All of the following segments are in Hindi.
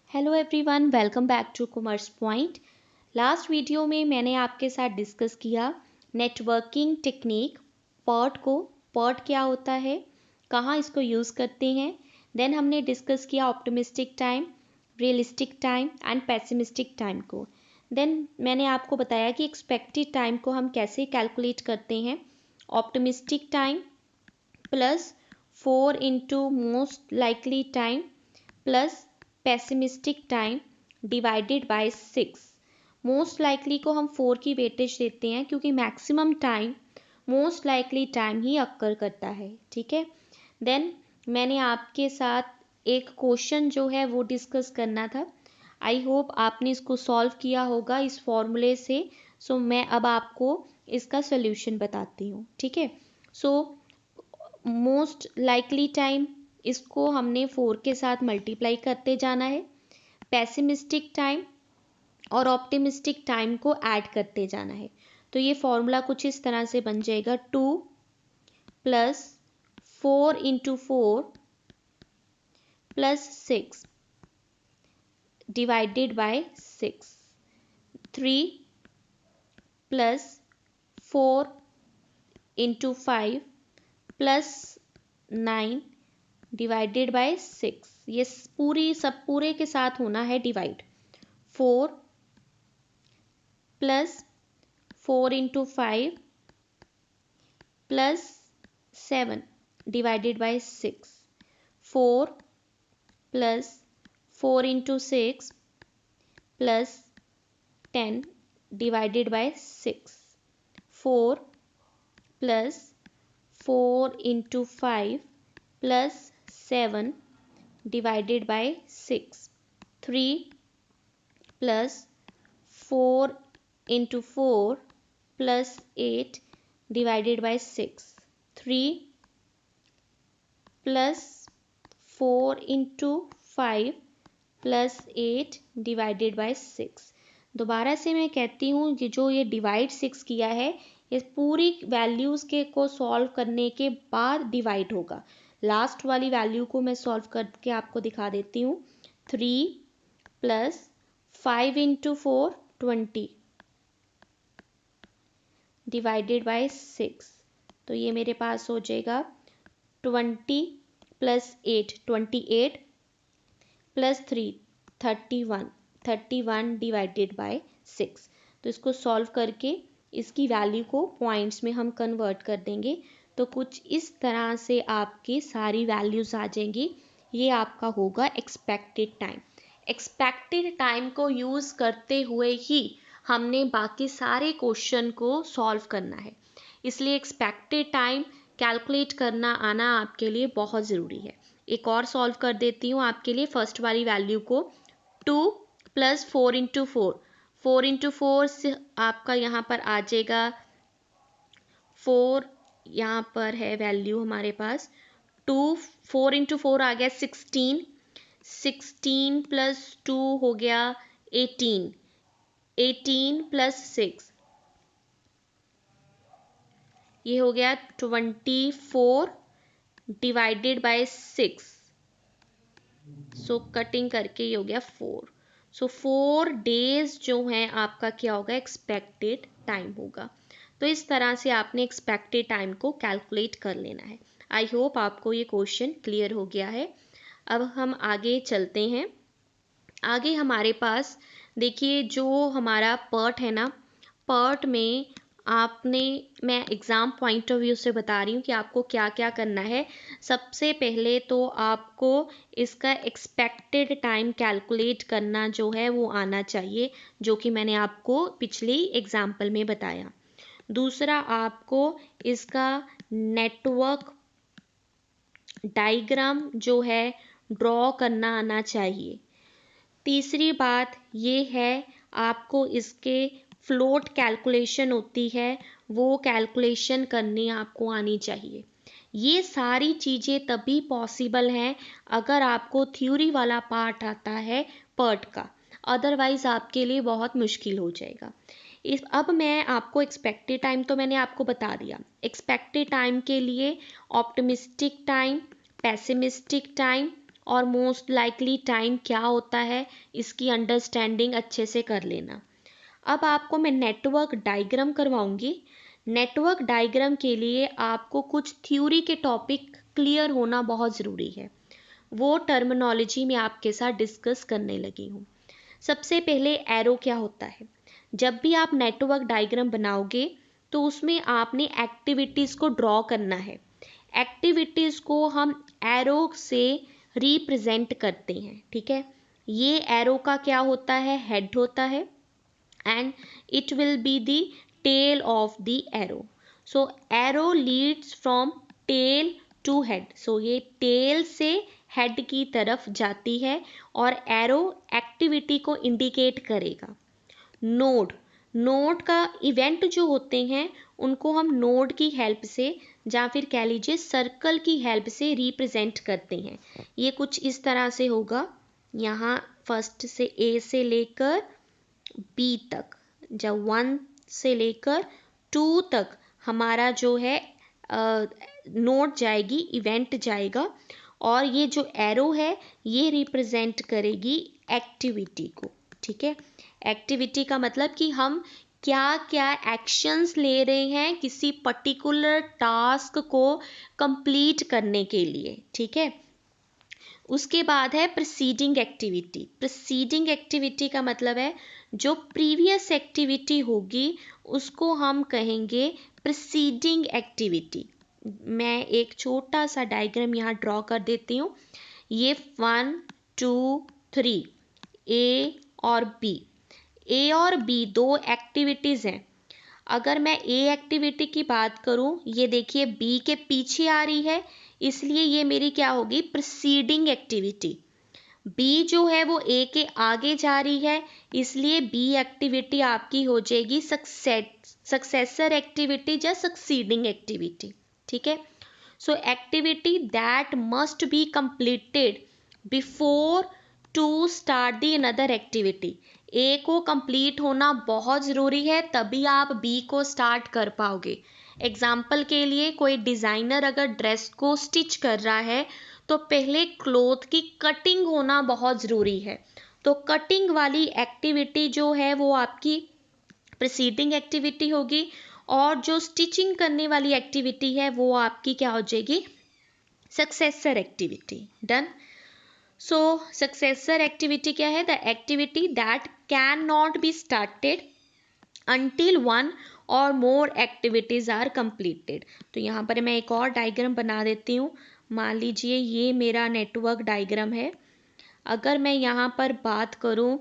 Hello everyone, welcome back to Commerce Point. Last video में मैंने आपके साथ डिस्कस किया नेटवर्किंग टेक्निक पर्ट क्या होता है, कहाँ इसको यूज़ करते हैं। देन हमने डिस्कस किया optimistic time, realistic time and pessimistic time को। देन मैंने आपको बताया कि एक्सपेक्टेड टाइम को हम कैसे कैलकुलेट करते हैं। Optimistic time plus 4 into most likely time plus pessimistic time divided by 6। Most likely को हम 4 की वेटेज देते हैं क्योंकि maximum time most likely time ही अक्कर करता है। ठीक है। देन मैंने आपके साथ एक क्वेश्चन जो है वो डिस्कस करना था। आई होप आपने इसको सॉल्व किया होगा इस फॉर्मूले से। सो मैं अब आपको इसका सोल्यूशन बताती हूँ। ठीक है। सो मोस्ट लाइकली टाइम, इसको हमने 4 के साथ मल्टीप्लाई करते जाना है। पेसिमिस्टिक टाइम और ऑप्टिमिस्टिक टाइम को ऐड करते जाना है। तो ये फॉर्मूला कुछ इस तरह से बन जाएगा 2 plus 4 into 4 plus 6 divided by 6। 3 plus 4 into 5 plus 9 divided by 6। ये पूरे के साथ होना है divide. 4 plus 4 into 5 plus 7 divided by 6। 4 plus 4 into 6 plus 10 divided by 6। 4 plus 4 into 5 plus 7 divided by 6। 3 plus 4 into 4 plus 8 divided by 6। 3 plus 4 into 5 plus 8 divided by 6। दोबारा से मैं कहती हूँ कि जो ये डिवाइड 6 किया है, ये पूरी वैल्यूज़ के को सॉल्व करने के बाद डिवाइड होगा। लास्ट वाली वैल्यू को मैं सॉल्व करके आपको दिखा देती हूँ। 3 प्लस 5 इंटू 4 20 डिवाइडेड बाय 6। तो ये मेरे पास हो जाएगा 20 प्लस 8 28 प्लस 3 31 डिवाइडेड बाय 6। तो इसको सॉल्व करके इसकी वैल्यू को पॉइंट्स में हम कन्वर्ट कर देंगे। तो कुछ इस तरह से आपकी सारी वैल्यूज़ आ जाएंगी। ये आपका होगा एक्सपेक्टेड टाइम। एक्सपेक्टेड टाइम को यूज़ करते हुए ही हमने बाकी सारे क्वेश्चन को सॉल्व करना है। इसलिए एक्सपेक्टेड टाइम कैलकुलेट करना आना आपके लिए बहुत ज़रूरी है। एक और सॉल्व कर देती हूँ आपके लिए फर्स्ट वाली वैल्यू को। 2 प्लस 4 इंटू 4 इंटू 4 से आपका यहाँ पर आ जाएगा 4। यहाँ पर है वैल्यू हमारे पास 2। 4 इंटू 4 आ गया 16। 16 प्लस 2 हो गया 18। 18 प्लस 6 ये हो गया 24 डिवाइडेड बाय 6। सो कटिंग करके ये हो गया 4। सो 4 डेज जो हैं आपका क्या होगा, एक्सपेक्टेड टाइम होगा। तो इस तरह से आपने एक्सपेक्टेड टाइम को कैलकुलेट कर लेना है। आई होप आपको ये क्वेश्चन क्लियर हो गया है। अब हम आगे चलते हैं। आगे हमारे पास देखिए जो हमारा पर्ट है ना, पर्ट में मैं एग्ज़ाम पॉइंट ऑफ व्यू से बता रही हूँ कि आपको क्या क्या करना है। सबसे पहले तो आपको इसका एक्सपेक्टेड टाइम कैलकुलेट करना जो है वो आना चाहिए, जो कि मैंने आपको पिछली एग्जाम्पल में बताया। दूसरा, आपको इसका नेटवर्क डायग्राम जो है ड्रॉ करना आना चाहिए। तीसरी बात ये है, आपको इसके फ्लोट कैलकुलेशन होती है वो कैलकुलेशन करनी आपको आनी चाहिए। ये सारी चीज़ें तभी पॉसिबल हैं अगर आपको थ्योरी वाला पार्ट आता है पर्ट का, अदरवाइज़ आपके लिए बहुत मुश्किल हो जाएगा। अब मैं आपको एक्सपेक्टेड टाइम तो मैंने आपको बता दिया। एक्सपेक्टेड टाइम के लिए ऑप्टिमिस्टिक टाइम, पेसिमिस्टिक टाइम और मोस्ट लाइकली टाइम क्या होता है, इसकी अंडरस्टैंडिंग अच्छे से कर लेना। अब आपको मैं नेटवर्क डायग्राम करवाऊंगी। नेटवर्क डायग्राम के लिए आपको कुछ थ्योरी के टॉपिक क्लियर होना बहुत ज़रूरी है, वो टर्मिनोलॉजी में आपके साथ डिस्कस करने लगी हूँ। सबसे पहले एरो क्या होता है। जब भी आप नेटवर्क डायग्राम बनाओगे तो उसमें आपने एक्टिविटीज़ को ड्रॉ करना है। एक्टिविटीज़ को हम एरो से रिप्रेजेंट करते हैं, ठीक है। ये एरो का क्या होता है, हेड होता है, and it will be the tail of the arrow. So arrow leads from tail to head. So ये tail से head की तरफ जाती है और arrow activity को indicate करेगा। नोड, नोड का इवेंट जो होते हैं उनको हम नोड की हेल्प से या फिर कह लीजिए सर्कल की हेल्प से रिप्रेजेंट करते हैं। ये कुछ इस तरह से होगा। यहाँ फर्स्ट से ए से लेकर बी तक, जब 1 से लेकर 2 तक हमारा जो है नोड जाएगी, इवेंट जाएगा, और ये जो एरो है ये रिप्रेजेंट करेगी एक्टिविटी को, ठीक है। एक्टिविटी का मतलब कि हम क्या क्या एक्शंस ले रहे हैं किसी पर्टिकुलर टास्क को कंप्लीट करने के लिए, ठीक है। उसके बाद है प्रीसीडिंग एक्टिविटी। प्रीसीडिंग एक्टिविटी का मतलब है जो प्रीवियस एक्टिविटी होगी उसको हम कहेंगे प्रीसीडिंग एक्टिविटी। मैं एक छोटा सा डायग्राम यहाँ ड्रॉ कर देती हूँ। ये 1 2 3 ए और बी, ए और बी दो एक्टिविटीज़ हैं। अगर मैं ए एक्टिविटी की बात करूं, ये देखिए बी के पीछे आ रही है, इसलिए ये मेरी क्या होगी, प्रीसीडिंग एक्टिविटी। बी जो है वो ए के आगे जा रही है, इसलिए बी एक्टिविटी आपकी हो जाएगी सक्सेसर एक्टिविटी या सक्सीडिंग एक्टिविटी, ठीक है। So activity that must be completed before to start the another activity. A को कंप्लीट होना बहुत ज़रूरी है, तभी आप बी को स्टार्ट कर पाओगे। एग्जाम्पल के लिए कोई डिज़ाइनर अगर ड्रेस को स्टिच कर रहा है तो पहले क्लोथ की कटिंग होना बहुत ज़रूरी है। तो कटिंग वाली एक्टिविटी जो है वो आपकी प्रीसीडिंग एक्टिविटी होगी, और जो स्टिचिंग करने वाली एक्टिविटी है वो आपकी क्या हो जाएगी, सक्सेसर एक्टिविटी। डन। सो सक्सेसर एक्टिविटी क्या है, the activity that can not be started until one or more activities are completed। तो यहाँ पर मैं एक और डायग्राम बना देती हूँ। मान लीजिए ये मेरा नेटवर्क डायग्राम है। अगर मैं यहाँ पर बात करूँ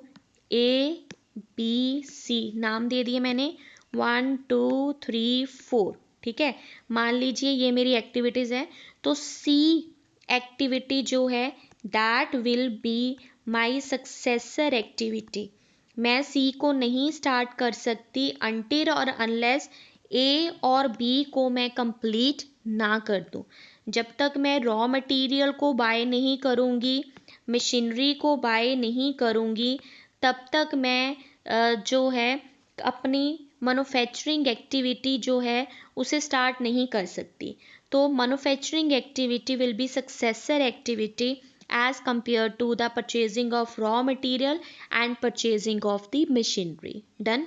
ए बी सी, नाम दे दिए मैंने 1 2 3 4, ठीक है। मान लीजिए ये मेरी एक्टिविटीज़ है, तो सी एक्टिविटी जो है that will be my successor activity. मैं सी को नहीं स्टार्ट कर सकती अनटिल और अनलेस ए और बी को मैं कंप्लीट ना कर दूँ। जब तक मैं रॉ मटेरियल को बाय नहीं करूँगी, मशीनरी को बाय नहीं करूँगी, तब तक मैं जो है अपनी मैन्युफैक्चरिंग एक्टिविटी जो है उसे स्टार्ट नहीं कर सकती। तो manufacturing activity will be successor activity as compared to the purchasing of raw material and purchasing of the machinery. Done.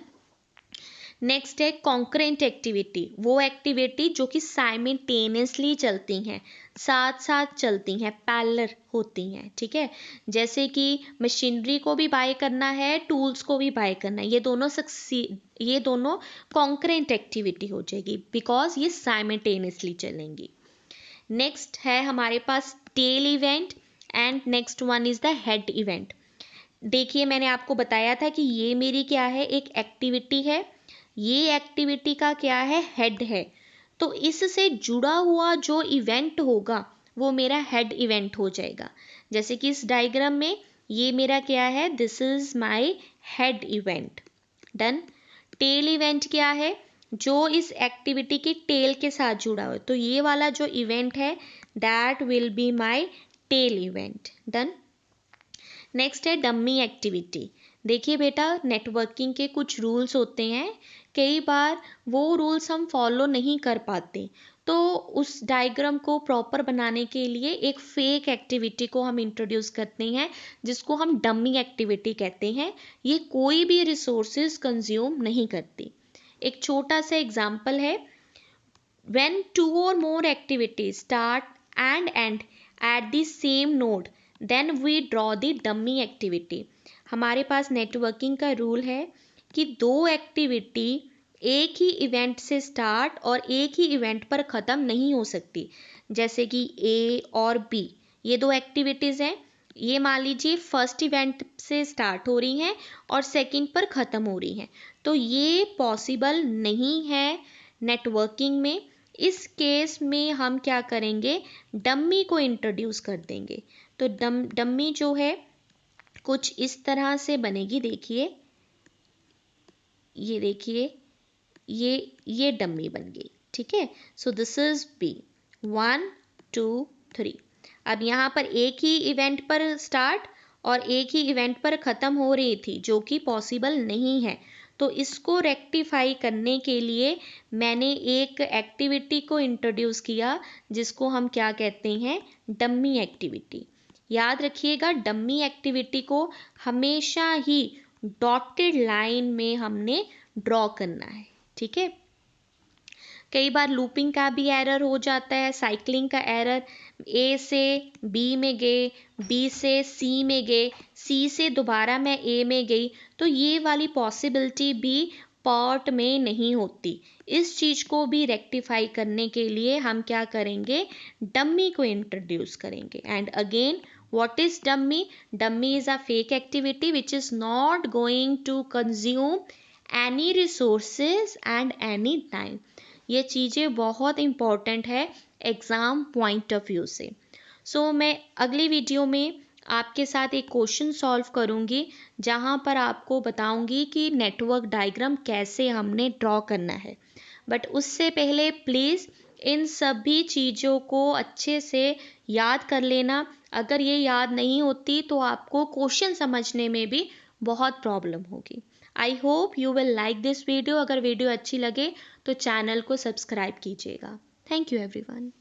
Next है कॉन्करेंट एक्टिविटी। वो एक्टिविटी जो कि साइमल्टेनियसली चलती हैं, साथ साथ चलती हैं, पैरेलल होती हैं, ठीक है। जैसे कि मशीनरी को भी बाय करना है, टूल्स को भी बाय करना है, ये दोनों कॉन्करेंट एक्टिविटी हो जाएगी बिकॉज ये साइमल्टेनियसली चलेंगी। नेक्स्ट है हमारे पास tail event and next one is the head event. देखिए मैंने आपको बताया था कि ये मेरी क्या है, एक एक्टिविटी है, ये एक्टिविटी का क्या है, हेड है। तो इससे जुड़ा हुआ जो इवेंट होगा वो मेरा हेड इवेंट हो जाएगा। जैसे कि इस डायग्राम में ये मेरा क्या है, this is my head event. Done. Tail event क्या है, जो इस एक्टिविटी की टेल के साथ जुड़ा हो, तो ये वाला जो इवेंट है that will be my tail event. Done. Next है डमी एक्टिविटी। देखिए बेटा, नेटवर्किंग के कुछ रूल्स होते हैं, कई बार वो रूल्स हम फॉलो नहीं कर पाते, तो उस डायग्राम को प्रॉपर बनाने के लिए एक फेक एक्टिविटी को हम इंट्रोड्यूस करते हैं, जिसको हम डमी एक्टिविटी कहते हैं। ये कोई भी रिसोर्सेज कंज्यूम नहीं करती। एक छोटा सा एग्जाम्पल है, when two or more activities start and end at the same node, then we draw the dummy activity। हमारे पास नेटवर्किंग का रूल है कि दो एक्टिविटी एक ही इवेंट से स्टार्ट और एक ही इवेंट पर ख़त्म नहीं हो सकती। जैसे कि ए और बी, ये दो एक्टिविटीज़ हैं, ये मान लीजिए फर्स्ट इवेंट से स्टार्ट हो रही हैं और सेकंड पर ख़त्म हो रही हैं, तो ये पॉसिबल नहीं है नेटवर्किंग में। इस केस में हम क्या करेंगे, डम्मी को इंट्रोड्यूस कर देंगे। तो डम्मी जो है कुछ इस तरह से बनेगी, देखिए, ये देखिए, ये डम्मी बन गई, ठीक है। So this is B, 1 2 3। अब यहाँ पर एक ही इवेंट पर स्टार्ट और एक ही इवेंट पर ख़त्म हो रही थी, जो कि पॉसिबल नहीं है। तो इसको रेक्टिफाई करने के लिए मैंने एक एक्टिविटी को इंट्रोड्यूस किया, जिसको हम क्या कहते हैं, डम्मी एक्टिविटी। याद रखिएगा, डम्मी एक्टिविटी को हमेशा ही डॉटेड लाइन में हमने ड्रॉ करना है, ठीक है। कई बार लूपिंग का भी एरर हो जाता है, साइक्लिंग का एरर, ए से बी में गए, बी से सी में गए, सी से दोबारा मैं ए में गई, तो ये वाली पॉसिबिलिटी भी पार्ट में नहीं होती। इस चीज़ को भी रेक्टिफाई करने के लिए हम क्या करेंगे, डम्मी को इंट्रोड्यूस करेंगे। And again, what is dummy? Dummy is a fake activity which is not going to consume any resources and any time। ये चीज़ें बहुत इम्पॉर्टेंट है एग्ज़ाम पॉइंट ऑफ व्यू से। सो मैं अगली वीडियो में आपके साथ एक क्वेश्चन सॉल्व करूँगी, जहाँ पर आपको बताऊँगी कि नेटवर्क डायग्राम कैसे हमने ड्रॉ करना है। बट उससे पहले प्लीज़ इन सभी चीज़ों को अच्छे से याद कर लेना। अगर ये याद नहीं होती तो आपको क्वेश्चन समझने में भी बहुत प्रॉब्लम होगी। I hope you will like this video. अगर वीडियो अच्छी लगे तो चैनल को सब्सक्राइब कीजिएगा। Thank you everyone.